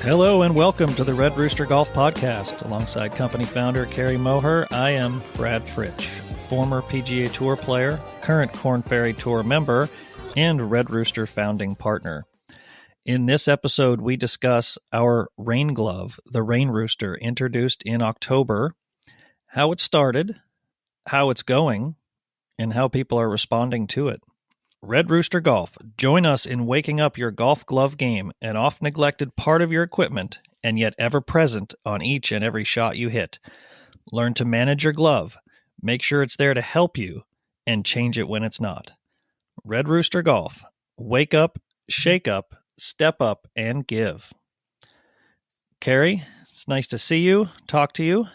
Hello and welcome to the Red Rooster Golf Podcast. Alongside company founder Kerry Moher, I am Brad Fritsch, former PGA Tour player, current Korn Ferry Tour member, and Red Rooster founding partner. In this episode, we discuss our rain glove, the Rain Rooster, introduced in October, how it started, how it's going, and how people are responding to it. Red Rooster Golf, join us in waking up your golf glove game, an oft-neglected part of your equipment, and yet ever present on each and every shot you hit. Learn to manage your glove, make sure it's there to help you, and change it when it's not. Red Rooster Golf, wake up, shake up, step up, and give. Kerry, it's nice to see you, talk to you,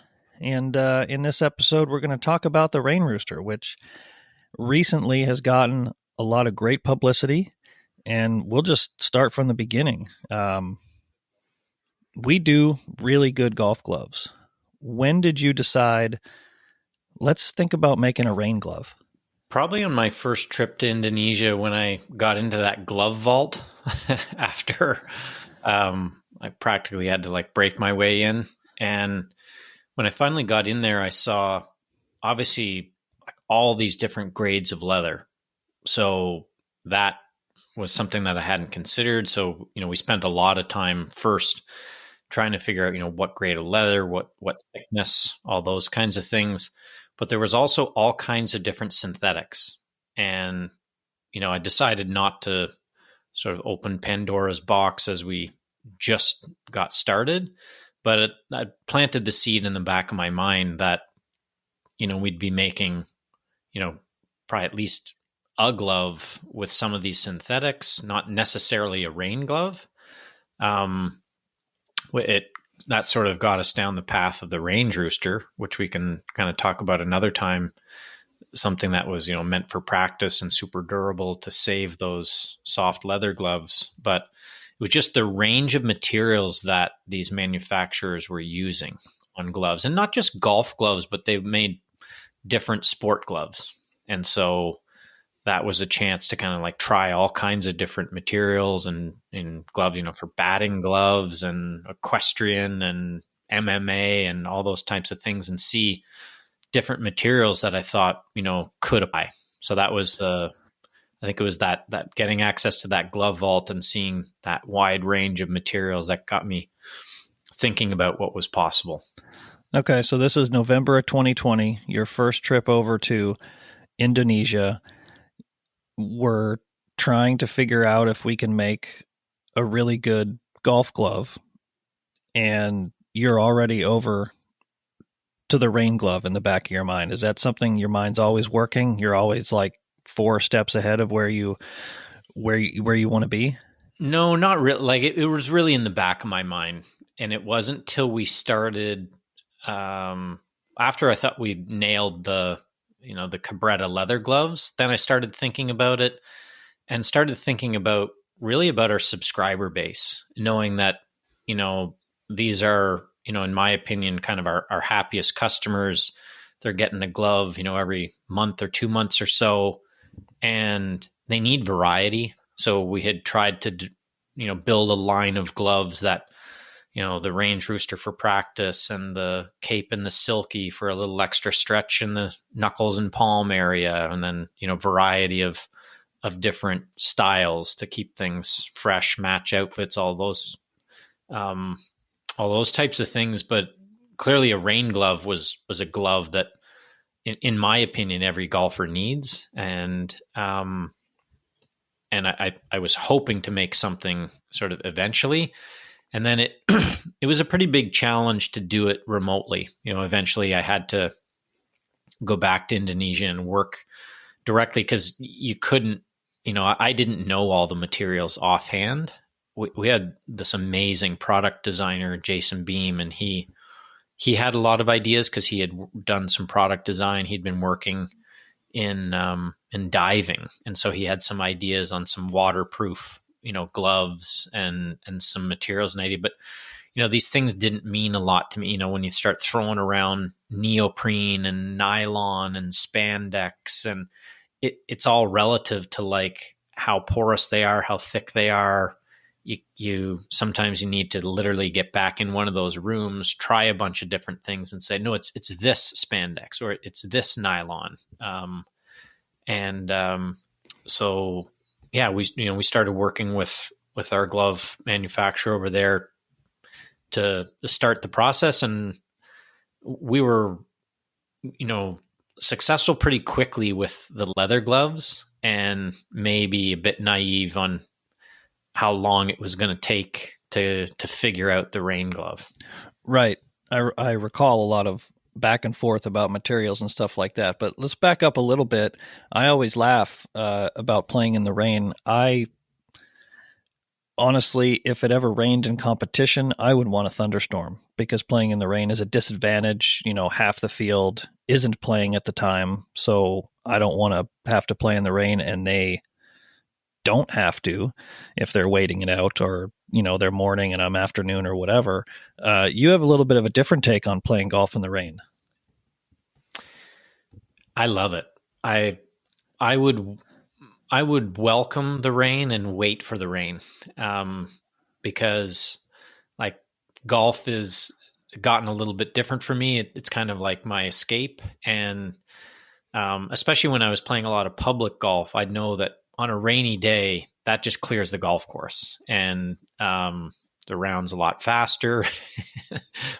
and in this episode we're going to talk about the Rain Rooster, which recently has gotten a lot of great publicity, and we'll just start from the beginning. We do really good golf gloves. When did you decide, let's think about making a rain glove? Probably on my first trip to Indonesia when I got into that glove vault after I practically had to break my way in. And when I finally got in there, I saw obviously all these different grades of leather. So that was something that I hadn't considered. So, we spent a lot of time first trying to figure out, what grade of leather, what thickness, all those kinds of things. But there was also all kinds of different synthetics. And, I decided not to sort of open Pandora's box as we just got started. But I planted the seed in the back of my mind that, we'd be making, probably at least a glove with some of these synthetics, not necessarily a rain glove. That sort of got us down the path of the Rain Rooster, which we can kind of talk about another time. Something that was, meant for practice and super durable to save those soft leather gloves. But it was just the range of materials that these manufacturers were using on gloves, and not just golf gloves, but they've made different sport gloves. And so that was a chance to kind of try all kinds of different materials and gloves, for batting gloves and equestrian and MMA and all those types of things, and see different materials that I thought, could apply. So that was I think it was that getting access to that glove vault and seeing that wide range of materials that got me thinking about what was possible. Okay, so this is November of 2020, your first trip over to Indonesia. We're trying to figure out if we can make a really good golf glove, and you're already over to the rain glove in the back of your mind. Is that something your mind's always working? You're always 4 steps ahead of where you want to be? No, not really. It was really in the back of my mind, and it wasn't till we started after I thought we nailed the Cabretta leather gloves. Then I started thinking about it and started thinking about our subscriber base, knowing that, these are, in my opinion, kind of our happiest customers. They're getting a glove, every month or 2 months or so, and they need variety. So we had tried to, build a line of gloves that, the Rain Rooster for practice, and the Cape and the Silky for a little extra stretch in the knuckles and palm area. And then, variety of different styles to keep things fresh, match outfits, all those types of things. But clearly a rain glove was a glove that, in my opinion, every golfer needs. And I was hoping to make something sort of eventually. And then it was a pretty big challenge to do it remotely. Eventually I had to go back to Indonesia and work directly, because you couldn't, I didn't know all the materials offhand. We had this amazing product designer, Jason Beam, and he had a lot of ideas because he had done some product design. He'd been working in diving. And so he had some ideas on some waterproof gloves and some materials and idea. But, these things didn't mean a lot to me. When you start throwing around neoprene and nylon and spandex, and it's all relative to how porous they are, how thick they are, you sometimes you need to literally get back in one of those rooms, try a bunch of different things, and say, no, it's this spandex or it's this nylon. And so yeah, we started working with our glove manufacturer over there to start the process, and we were successful pretty quickly with the leather gloves, and maybe a bit naive on how long it was going to take to figure out the rain glove. Right. I recall a lot of back and forth about materials and stuff like that. But let's back up a little bit. I always laugh about playing in the rain. Honestly, if it ever rained in competition, I would want a thunderstorm, because playing in the rain is a disadvantage. Half the field isn't playing at the time. So I don't want to have to play in the rain, and they don't have to if they're waiting it out, or they're morning and I'm afternoon or whatever. You have a little bit of a different take on playing golf in the rain. I love it. I would welcome the rain and wait for the rain, because like golf is gotten a little bit different for me. It's kind of like my escape, and especially when I was playing a lot of public golf, I'd know that on a rainy day, that just clears the golf course, and the round's a lot faster.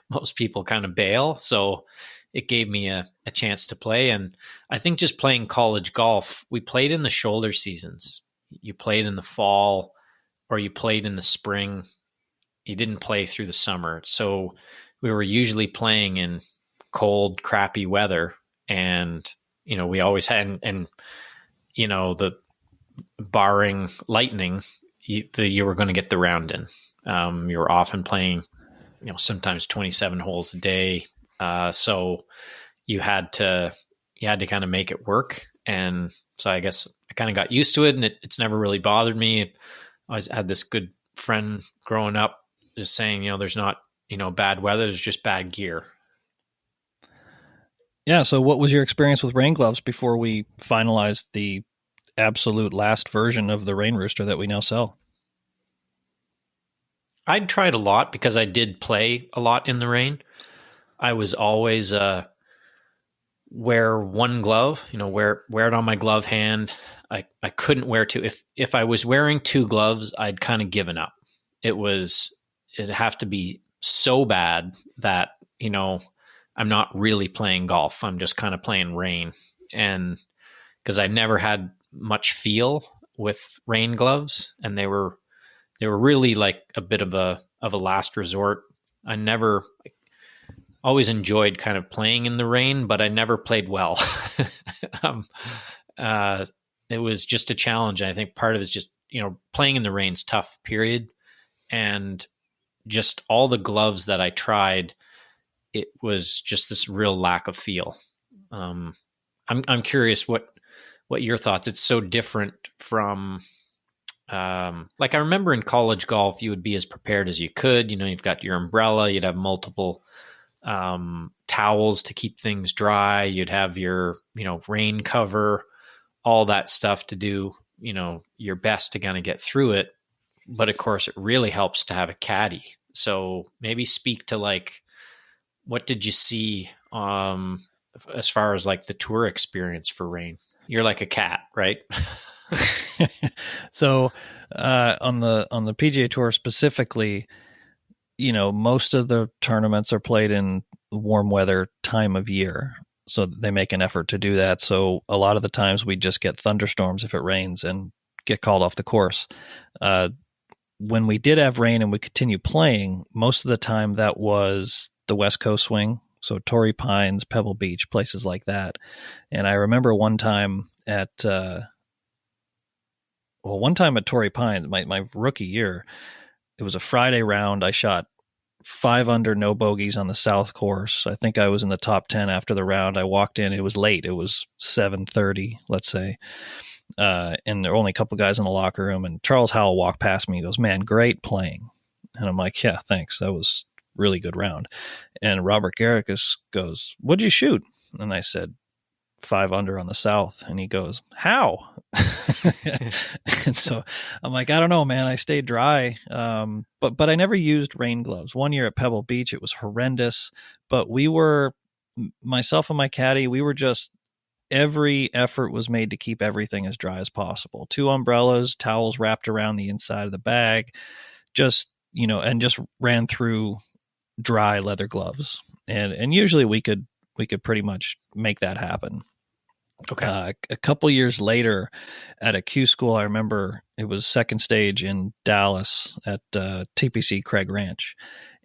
Most people kind of bail. So it gave me a chance to play. And I think just playing college golf, we played in the shoulder seasons. You played in the fall or you played in the spring. You didn't play through the summer. So we were usually playing in cold, crappy weather. And, we always had, and the barring lightning, you were going to get the round in. You were often playing, sometimes 27 holes a day. So you had to kind of make it work. And so I guess I kind of got used to it, and it's never really bothered me. I always had this good friend growing up just saying, there's not, bad weather, there's just bad gear. Yeah. So what was your experience with rain gloves before we finalized the absolute last version of the Rain Rooster that we now sell? I'd tried a lot because I did play a lot in the rain. I was always wear one glove, wear it on my glove hand. I couldn't wear two. If I was wearing two gloves, I'd kind of given up. It'd have to be so bad that, I'm not really playing golf. I'm just kind of playing rain. And because I never had much feel with rain gloves, and they were really like a bit of a last resort. I never always enjoyed kind of playing in the rain, but I never played well. It was just a challenge. I think part of it is just, playing in the rain's tough, period. And just all the gloves that I tried, it was just this real lack of feel. I'm curious what your thoughts. It's so different from, like I remember in college golf, you would be as prepared as you could. You've got your umbrella, you'd have multiple towels to keep things dry. You'd have your, rain cover, all that stuff to do, your best to kind of get through it. But of course, it really helps to have a caddy. So maybe speak to like, what did you see as far as like the tour experience for rain? You're like a cat, right? So on the PGA Tour specifically, most of the tournaments are played in warm weather time of year. So they make an effort to do that. So a lot of the times we just get thunderstorms if it rains and get called off the course. When we did have rain and we continue playing, most of the time that was the West Coast swing. So Torrey Pines, Pebble Beach, places like that. And I remember one time at Torrey Pines, my rookie year, it was a Friday round. I shot 5 under, no bogeys on the south course. I think I was in the top 10 after the round. I walked in. It was late. It was 7:30, let's say. And there were only a couple guys in the locker room. And Charles Howell walked past me. He goes, "Man, great playing." And I'm like, "Yeah, thanks. That was a really good round." And Robert Garricus goes, "What'd you shoot?" And I said, 5 under on the south. And he goes, "How?" And so I'm like, I don't know, man. I stayed dry. But I never used rain gloves. One year at Pebble Beach, it was horrendous. But myself and my caddy, we were just, every effort was made to keep everything as dry as possible. 2 umbrellas, towels wrapped around the inside of the bag, just, and just ran through dry leather gloves. And usually we could pretty much make that happen. Okay. A couple years later at a Q school, I remember it was second stage in Dallas at TPC Craig Ranch.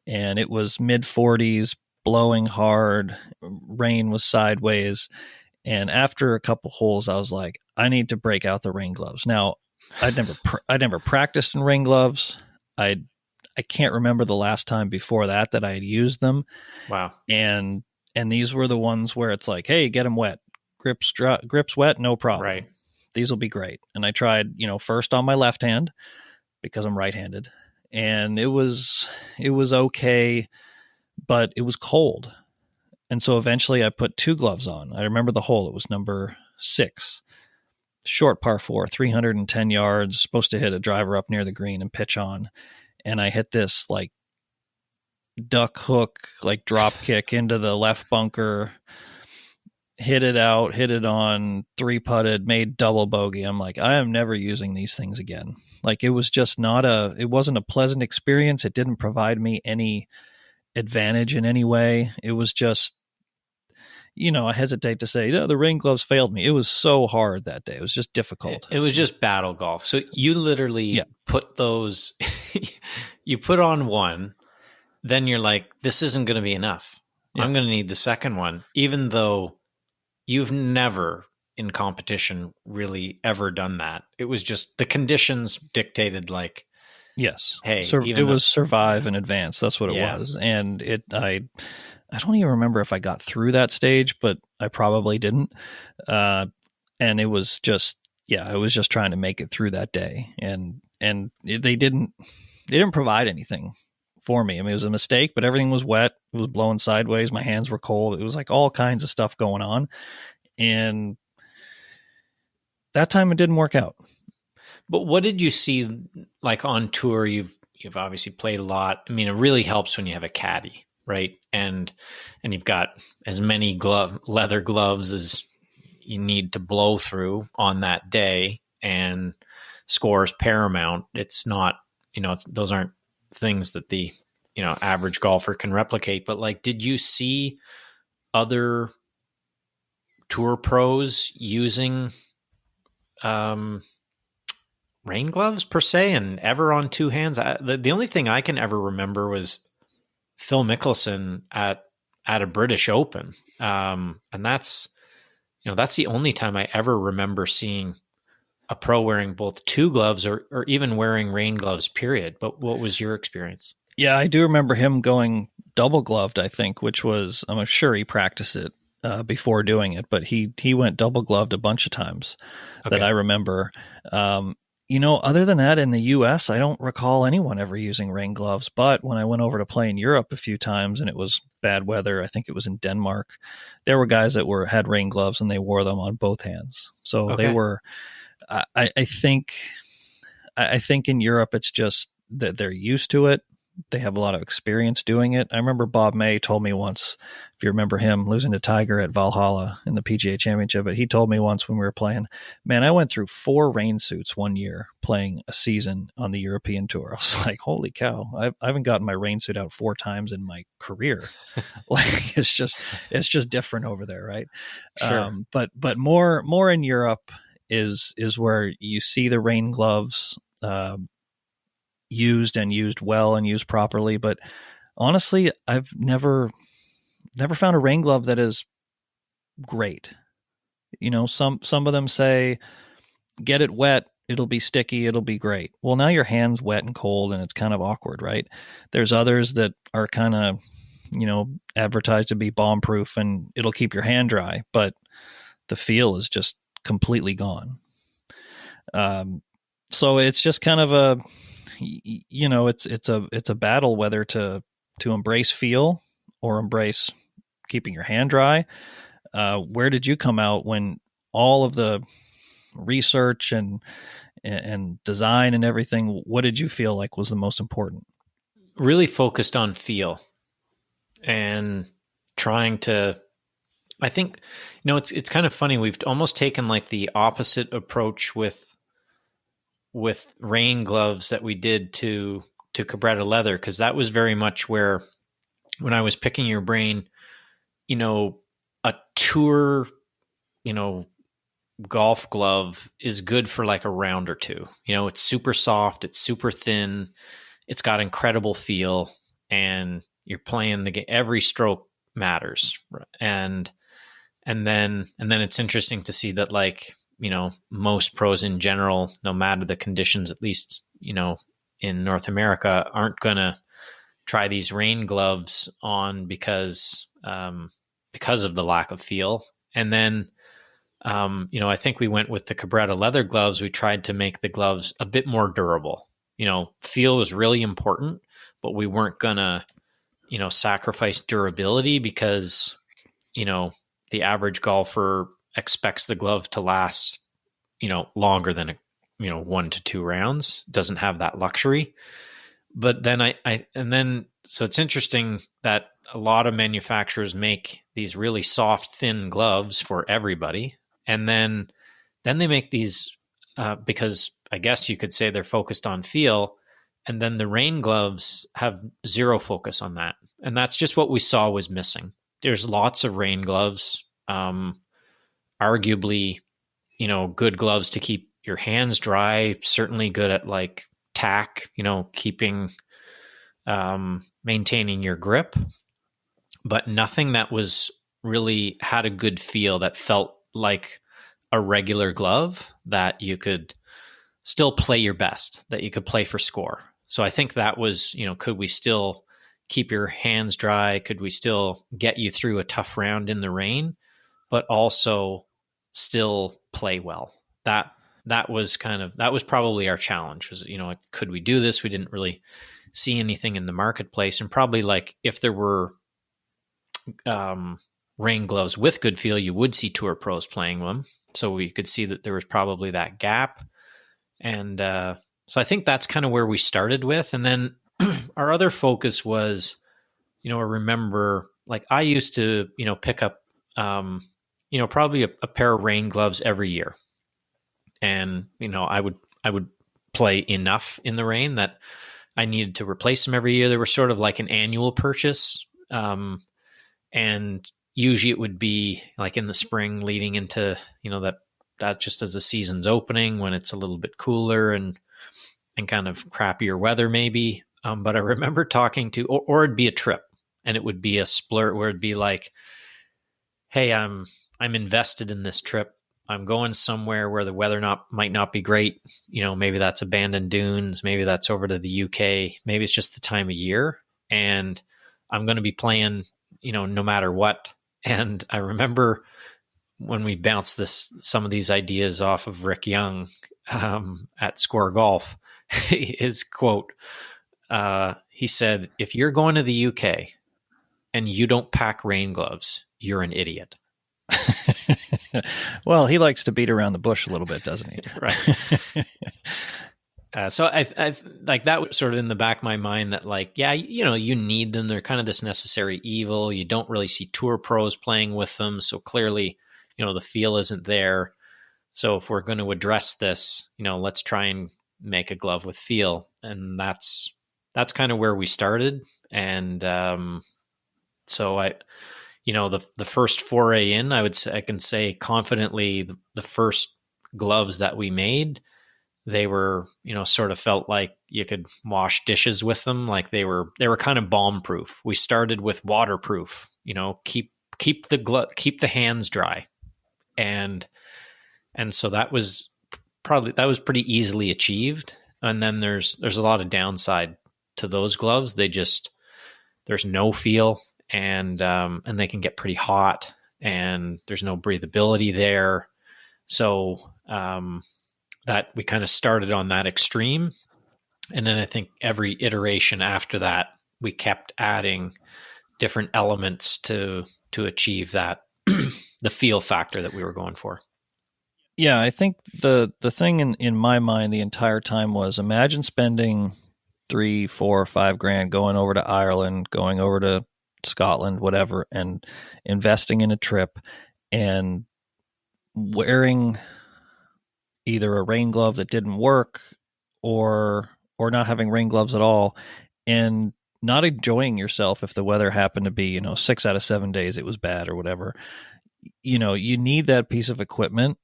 And it was mid 40s, blowing hard. Rain was sideways. And after a couple holes, I was like, I need to break out the rain gloves. Now, I'd never practiced in rain gloves. I can't remember the last time before that I had used them. Wow. And these were the ones where it's like, hey, get them wet. Grips wet, no problem. Right. These will be great. And I tried, first on my left hand because I'm right-handed, and it was okay, but it was cold. And so eventually I put 2 gloves on. I remember the hole. It was number 6, short par 4, 310 yards, supposed to hit a driver up near the green and pitch on. And I hit this like duck hook, like drop kick into the left bunker, hit it out, hit it on, 3-putted, made double bogey. I'm like, I am never using these things again. Like, it was just it wasn't a pleasant experience. It didn't provide me any advantage in any way. It was just, I hesitate to say, the rain gloves failed me. It was so hard that day. It was just difficult. It was just battle golf. So you literally put those, you put on one, then you're like, this isn't going to be enough. I'm going to need the second one, even though you've never in competition really ever done that. It was just the conditions dictated, like, yes, hey, it was survive and advance. That's what it was. And I don't even remember if I got through that stage, but I probably didn't. And it was just, I was just trying to make it through that day. And they didn't provide anything for me. I mean, it was a mistake, but everything was wet. It was blowing sideways. My hands were cold. It was like all kinds of stuff going on. And that time it didn't work out. But what did you see, like, on tour? You've obviously played a lot. I mean, it really helps when you have a caddy, right? And you've got as many leather gloves as you need to blow through on that day, and score is paramount. It's not, those aren't things that the, average golfer can replicate. But, like, did you see other tour pros using rain gloves per se, and ever on 2 hands? The only thing I can ever remember was Phil Mickelson at a British Open. And that's the only time I ever remember seeing a pro wearing both 2 gloves or even wearing rain gloves, period. But what was your experience? Yeah, I do remember him going double gloved, I think, which was, I'm sure he practiced it before doing it, but he went double gloved a bunch of times that I remember. Other than that, in the US, I don't recall anyone ever using rain gloves. But when I went over to play in Europe a few times and it was bad weather, I think it was in Denmark, there were guys that had rain gloves and they wore them on both hands. So they were, I think in Europe, it's just that they're used to it. They have a lot of experience doing it. I remember Bob May told me once, if you remember him, losing to Tiger at Valhalla in the PGA Championship, but he told me once when we were playing, man, I went through 4 rain suits one year playing a season on the European Tour. I was like, holy cow, I haven't gotten my rain suit out 4 times in my career. Like, it's just different over there, right? Sure. But more in Europe is where you see the rain gloves used well and used properly. But honestly, I've never found a rain glove that is great. Some of them say, get it wet, it'll be sticky, it'll be great. Well, now your hand's wet and cold and it's kind of awkward, right? There's others that are kind of, advertised to be bomb proof and it'll keep your hand dry, but the feel is just completely gone. So it's just kind of it's a battle whether to embrace feel or embrace keeping your hand dry. Where did you come out when all of the research and design and everything, what did you feel like was the most important? Really focused on feel and trying to, I think, it's kind of funny. We've almost taken like the opposite approach with rain gloves that we did to Cabretta leather, because that was very much where, when I was picking your brain, a tour, golf glove is good for like a round or two. It's super soft, it's super thin, it's got incredible feel, and you're playing the game. Every stroke matters, and then it's interesting to see that, like, most pros in general, no matter the conditions, at least in North America, aren't gonna try these rain gloves on because of the lack of feel. And then I think we went with the Cabretta leather gloves. We tried to make the gloves a bit more durable. Feel was really important, but we weren't gonna, sacrifice durability, because, the average golfer expects the glove to last, longer than 1 to 2 rounds. Doesn't have that luxury. But then so it's interesting that a lot of manufacturers make these really soft, thin gloves for everybody. And then they make these because I guess you could say they're focused on feel. And then the rain gloves have zero focus on that. And that's just what we saw was missing. There's lots of rain gloves, arguably, good gloves to keep your hands dry, certainly good at like tack, keeping, maintaining your grip, but nothing that was really had a good feel, that felt like a regular glove that you could still play your best, that you could play for score. So I think that was, could we still keep your hands dry? Could we still get you through a tough round in the rain, but also still play well? That was probably our challenge, was, could we do this? We didn't really see anything in the marketplace. And probably, like, if there were rain gloves with good feel, you would see tour pros playing them. So we could see that there was probably that gap. And so I think that's kind of where we started with. And then our other focus was, I remember, like, I used to, pick up, probably a pair of rain gloves every year. And, I would play enough in the rain that I needed to replace them every year. They were sort of like an annual purchase. And usually it would be like in the spring leading into, that just as the season's opening, when it's a little bit cooler and kind of crappier weather maybe. But I remember talking to, or it'd be a trip, and it would be a splurt where it'd be like, hey, I'm invested in this trip. I'm going somewhere where the weather might not be great. Maybe that's abandoned dunes. Maybe that's over to the UK. Maybe it's just the time of year, and I'm going to be playing, no matter what. And I remember when we bounced some of these ideas off of Rick Young at Score Golf, his quote, he said, "If you're going to the UK and you don't pack rain gloves, you're an idiot." Well, he likes to beat around the bush a little bit, doesn't he? Right. So I like that was sort of in the back of my mind that, like, yeah, you need them. They're kind of this necessary evil. You don't really see tour pros playing with them. So clearly, the feel isn't there. So if we're going to address this, let's try and make a glove with feel. And that's kind of where we started. And so the first foray in, I can say confidently, the first gloves that we made, they were, sort of felt like you could wash dishes with them. Like they were kind of bomb proof. We started with waterproof, keep the hands dry. And so that was pretty easily achieved. And then there's a lot of downside to those gloves. There's no feel, and they can get pretty hot, and there's no breathability there. So that we kind of started on that extreme. And then I think every iteration after that, we kept adding different elements to achieve that, the feel factor that we were going for. Yeah, I think the thing in my mind the entire time was, imagine spending 3, 4, 5 grand going over to Ireland, going over to Scotland, whatever, and investing in a trip and wearing either a rain glove that didn't work, or not having rain gloves at all, and not enjoying yourself if the weather happened to be, 6 out of 7 days it was bad or whatever. You need that piece of equipment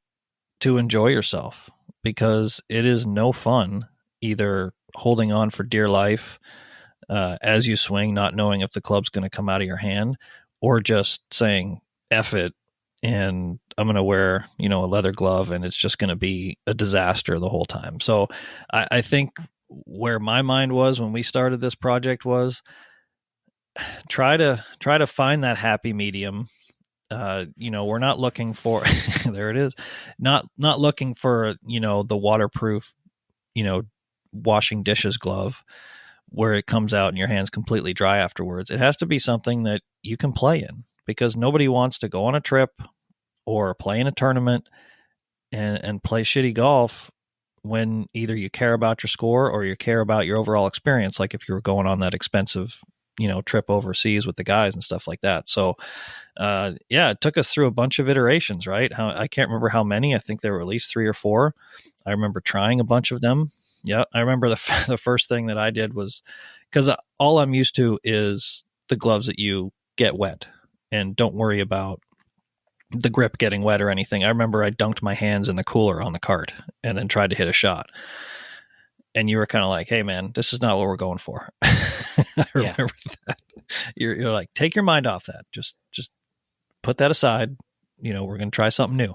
to enjoy yourself, because it is no fun either holding on for dear life as you swing, not knowing if the club's going to come out of your hand, or just saying F it, and I'm going to wear a leather glove, and it's just going to be a disaster the whole time. So I think where my mind was when we started this project was try to find that happy medium. We're not looking for there it is, not looking for the waterproof, washing dishes glove where it comes out and your hands completely dry afterwards. It has to be something that you can play in, because nobody wants to go on a trip or play in a tournament and play shitty golf when either you care about your score or you care about your overall experience, like if you were going on that expensive trip overseas with the guys and stuff like that. So yeah, it took us through a bunch of iterations, right? I can't remember how many. I think there were at least 3 or 4. I remember trying a bunch of them. Yeah, I remember the first thing that I did was, because all I'm used to is the gloves that you get wet and don't worry about the grip getting wet or anything. I remember I dunked my hands in the cooler on the cart and then tried to hit a shot. And you were kind of like, "Hey, man, this is not what we're going for." I remember that. You're like, take your mind off that. Just put that aside. We're going to try something new.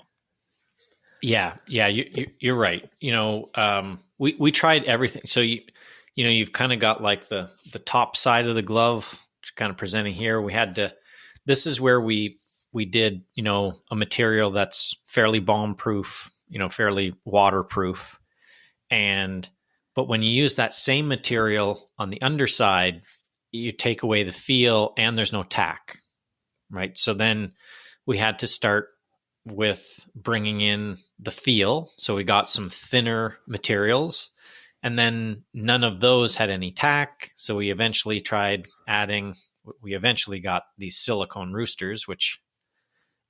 Yeah, you're right. We tried everything. So you've kind of got like the top side of the glove, kind of presenting here. We had to. This is where we did a material that's fairly bomb proof, fairly waterproof, but when you use that same material on the underside, you take away the feel and there's no tack, right? So then we had to start with bringing in the feel. So we got some thinner materials, and then none of those had any tack. So we eventually got these silicone roosters, which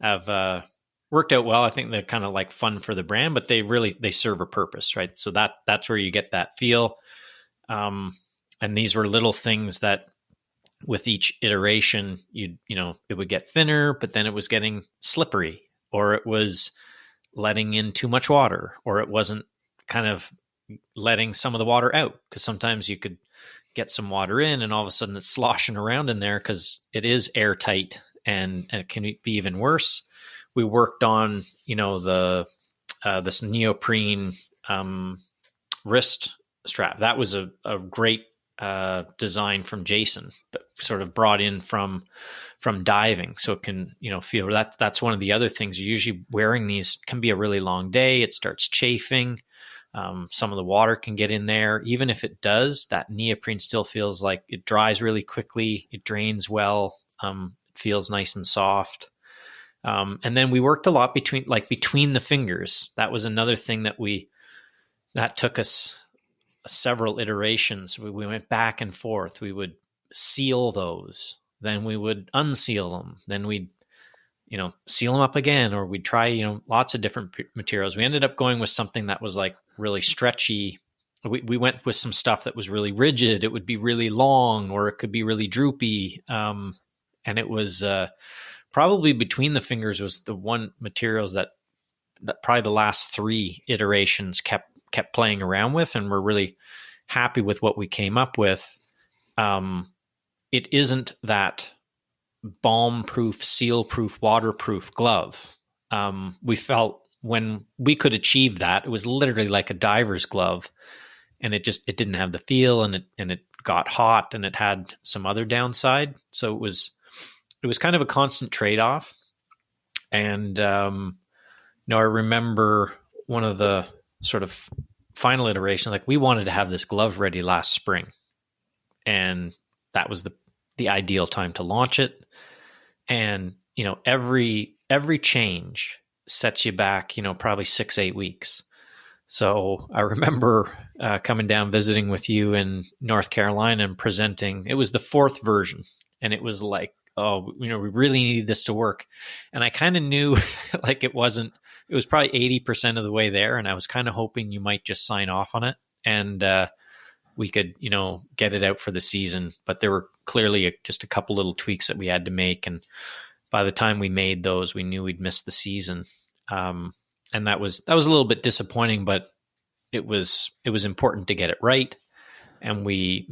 have worked out well. I think they're kind of like fun for the brand, but they serve a purpose, right? So that's where you get that feel. And these were little things that with each iteration, it would get thinner, but then it was getting slippery, or it was letting in too much water, or it wasn't kind of letting some of the water out, because sometimes you could get some water in and all of a sudden it's sloshing around in there because it is airtight, and it can be even worse. We worked on, this neoprene wrist strap. That was a great design from Jason, but sort of brought in from diving, so it can feel that's one of the other things. You're usually wearing these, can be a really long day. It starts chafing. Some of the water can get in there. Even if it does, that neoprene still feels like it dries really quickly. It drains well. It feels nice and soft. And then we worked a lot between the fingers. That was another thing that took us several iterations. We went back and forth. We would seal those, then we would unseal them, then we'd seal them up again, or we'd try lots of different materials. We ended up going with something that was like really stretchy. We went with some stuff that was really rigid. It would be really long, or it could be really droopy. And it was probably between the fingers was the one materials that probably the last 3 iterations kept playing around with, and we're really happy with what we came up with. It isn't that bomb-proof, seal-proof, waterproof glove. We felt when we could achieve that, it was literally like a diver's glove, and it didn't have the feel, and it got hot, and it had some other downside. So it was kind of a constant trade-off. And I remember one of the sort of final iteration, like we wanted to have this glove ready last spring, and that was the ideal time to launch it. And every change sets you back, probably 6-8 weeks. So I remember coming down, visiting with you in North Carolina and presenting. It was the fourth version. And it was like, oh, we really need this to work. And I kind of knew like it was probably 80% of the way there. And I was kind of hoping you might just sign off on it and we could, get it out for the season. But there were clearly just a couple little tweaks that we had to make. And by the time we made those, we knew we'd missed the season. And that was a little bit disappointing, but it was important to get it right. And we,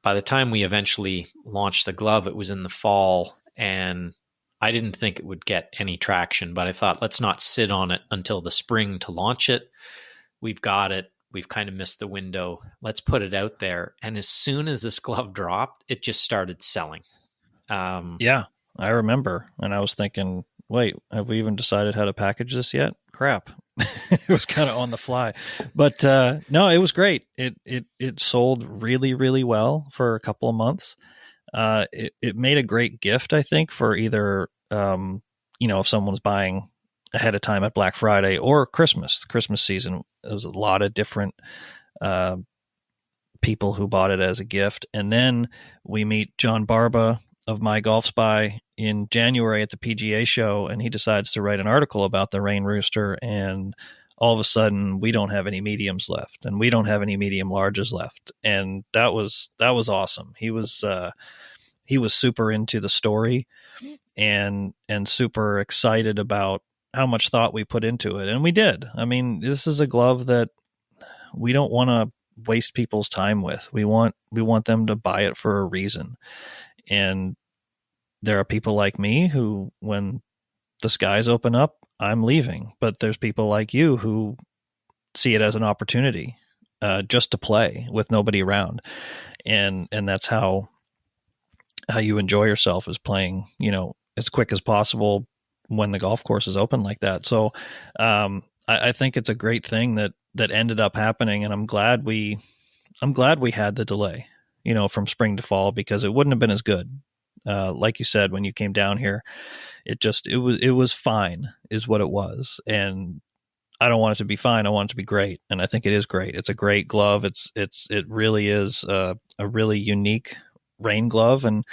by the time we eventually launched the glove, it was in the fall, and I didn't think it would get any traction, but I thought, let's not sit on it until the spring to launch it. We've got it. We've kind of missed the window. Let's put it out there. And as soon as this glove dropped, it just started selling. Yeah, I remember. And I was thinking, wait, have we even decided how to package this yet? Crap. It was kind of on the fly, but no, it was great. It sold really, really well for a couple of months. It made a great gift, I think, for either, if someone's buying ahead of time at Black Friday or Christmas season. There was a lot of different people who bought it as a gift. And then we meet John Barba of My Golf Spy in January at the PGA show, and he decides to write an article about the Rain Rooster, and all of a sudden we don't have any mediums left and we don't have any medium larges left. And that was awesome. He was super into the story and super excited about how much thought we put into it. And we did. I mean, this is a glove that we don't want to waste people's time with. We want them to buy it for a reason. And there are people like me who, when the skies open up, I'm leaving. But there's people like you who see it as an opportunity just to play with nobody around. And that's how you enjoy yourself, is playing, as quick as possible when the golf course is open like that. So I think it's a great thing that ended up happening. And I'm glad we had the delay, from spring to fall, because it wouldn't have been as good. Like you said, when you came down here, it was fine is what it was. And I don't want it to be fine. I want it to be great. And I think it is great. It's a great glove. It really is a really unique rain glove. And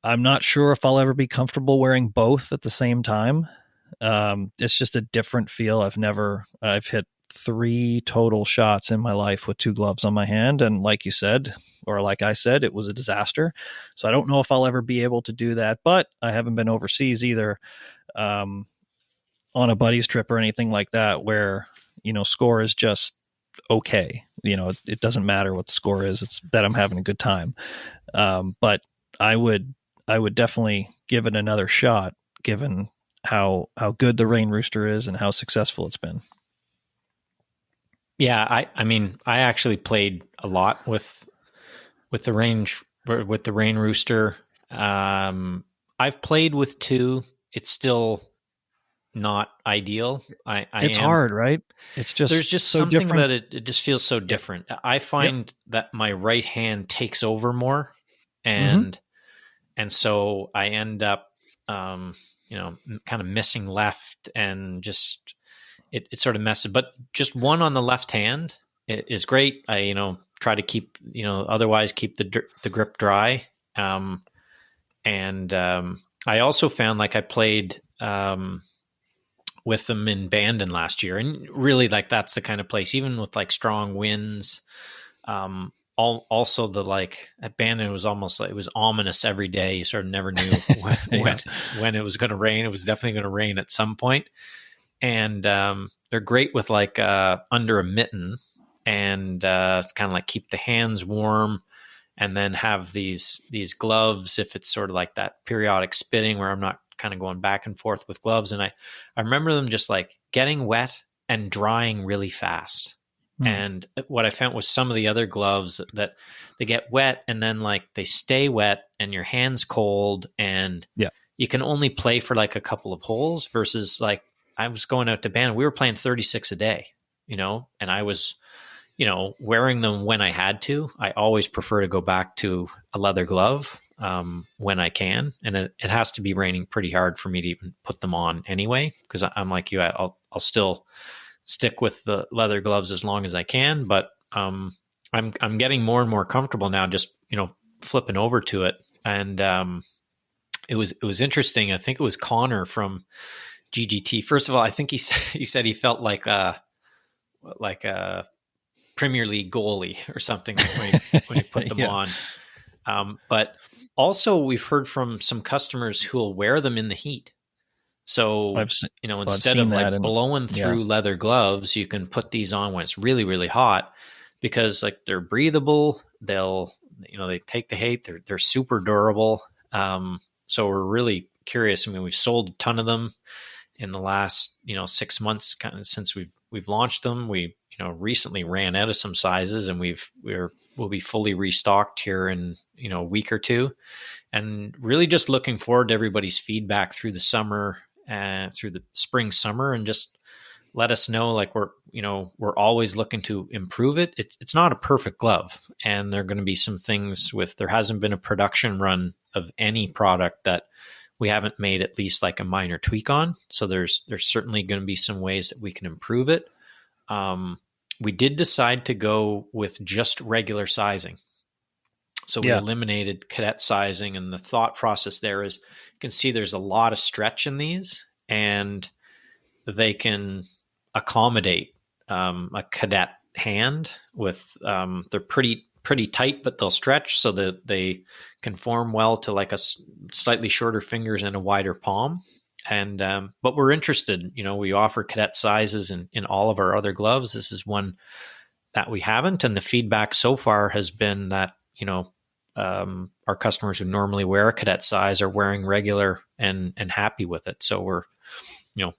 I'm not sure if I'll ever be comfortable wearing both at the same time. It's just a different feel. I've hit 3 total shots in my life with 2 gloves on my hand. And like you said, or like I said, it was a disaster. So I don't know if I'll ever be able to do that, but I haven't been overseas either, on a buddy's trip or anything like that, where, score is just okay. It doesn't matter what the score is. It's that I'm having a good time. But I would definitely give it another shot, given how good the Rain Rooster is and how successful it's been. Yeah, I mean, I actually played a lot with the Rain Rooster. I've played with 2. It's still not ideal. It's hard, right? It's just, there's just so something different. about it. It just feels so different. I find that my right hand takes over more, and so I end up, kind of missing left, and just it sort of messes. But just one on the left hand is great. I try to keep otherwise keep the grip dry. And I also found, like, I played with them in Bandon last year, and really, like, that's the kind of place, even with like strong winds. Also, at Bandon, it was almost like it was ominous every day. You sort of never knew when it was going to rain. It was definitely going to rain at some point. And they're great with under a mitten, and kind of like keep the hands warm, and then have these gloves if it's sort of like that periodic spitting where I'm not kind of going back and forth with gloves. And I remember them just like getting wet and drying really fast. And what I found was some of the other gloves that they get wet and then like they stay wet and your hand's cold, and you can only play for like a couple of holes, versus like I was going out to Bandon. We were playing 36 a day, and I was, wearing them when I had to. I always prefer to go back to a leather glove. when I can. And it has to be raining pretty hard for me to even put them on anyway, because I'm like you, I'll still stick with the leather gloves as long as I can. But I'm getting more and more comfortable now, just, flipping over to it. And it was interesting. I think it was Connor from GGT. First of all, I think he said he felt like a Premier League goalie or something when he put them Yeah. on. But also, we've heard from some customers who will wear them in the heat. So, instead of like blowing through leather gloves, you can put these on when it's really, really hot, because like they're breathable. They take the heat. They're super durable. So we're really curious. I mean, we've sold a ton of them in the last, 6 months, kind of since we've launched them. We, recently ran out of some sizes, and we'll be fully restocked here in, a week or two, and really just looking forward to everybody's feedback through the summer and through the spring, summer, and just let us know, like, we're always looking to improve it. It's not a perfect glove, and there are going to be some things there hasn't been a production run of any product that we haven't made at least like a minor tweak on. So there's certainly going to be some ways that we can improve it. We did decide to go with just regular sizing. So we eliminated cadet sizing, and the thought process there is, you can see there's a lot of stretch in these, and they can accommodate a cadet hand with, they're pretty tight, but they'll stretch so that they conform well to like a slightly shorter fingers and a wider palm. And, but we're interested, we offer cadet sizes in all of our other gloves. This is one that we haven't. And the feedback so far has been that, our customers who normally wear a cadet size are wearing regular and happy with it. So we're,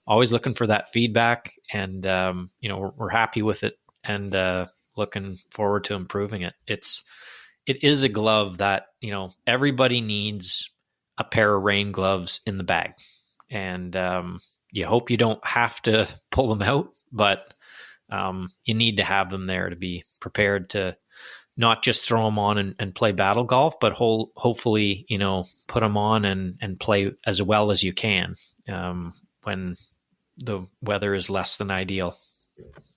always looking for that feedback, and, we're happy with it, and, looking forward to improving it. It is a glove that, everybody needs a pair of rain gloves in the bag. And you hope you don't have to pull them out, but you need to have them there to be prepared to not just throw them on and play battle golf, but hopefully, put them on and play as well as you can when the weather is less than ideal.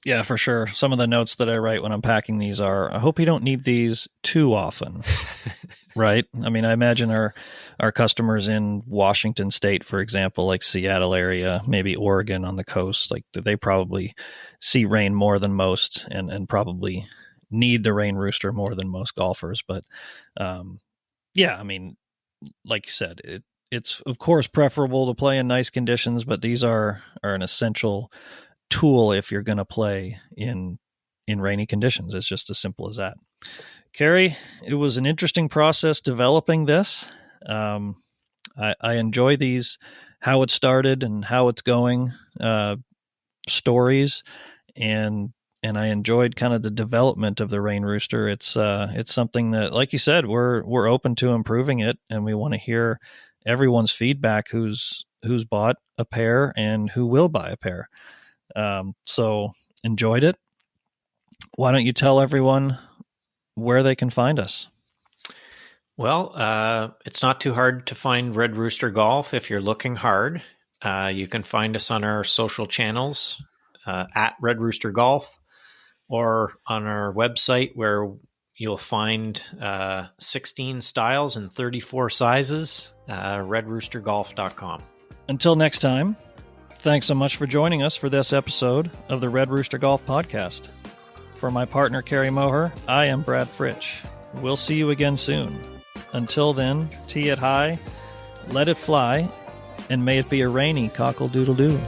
Yeah, for sure. Some of the notes that I write when I'm packing these are, I hope you don't need these too often, right? I mean, I imagine our customers in Washington State, for example, like Seattle area, maybe Oregon on the coast, like they probably see rain more than most, and probably need the Rain Rooster more than most golfers. But I mean, like you said, it's of course preferable to play in nice conditions, but these are an essential tool if you're going to play in rainy conditions. It's just as simple as that. Carrie, it was an interesting process developing this. I enjoy these, how it started and how it's going, stories, and I enjoyed kind of the development of the Rain Rooster. It's something that, like you said, we're open to improving it, and we want to hear everyone's feedback who's bought a pair and who will buy a pair. So enjoyed it. Why don't you tell everyone where they can find us? Well, it's not too hard to find Red Rooster Golf if you're looking hard. You can find us on our social channels, at Red Rooster Golf, or on our website, where you'll find 16 styles and 34 sizes, redroostergolf.com. Until next time, thanks so much for joining us for this episode of the Red Rooster Golf Podcast. For my partner, Carrie Moher, I am Brad Fritch. We'll see you again soon. Until then, tee it high, let it fly, and may it be a rainy cockle-doodle-doo.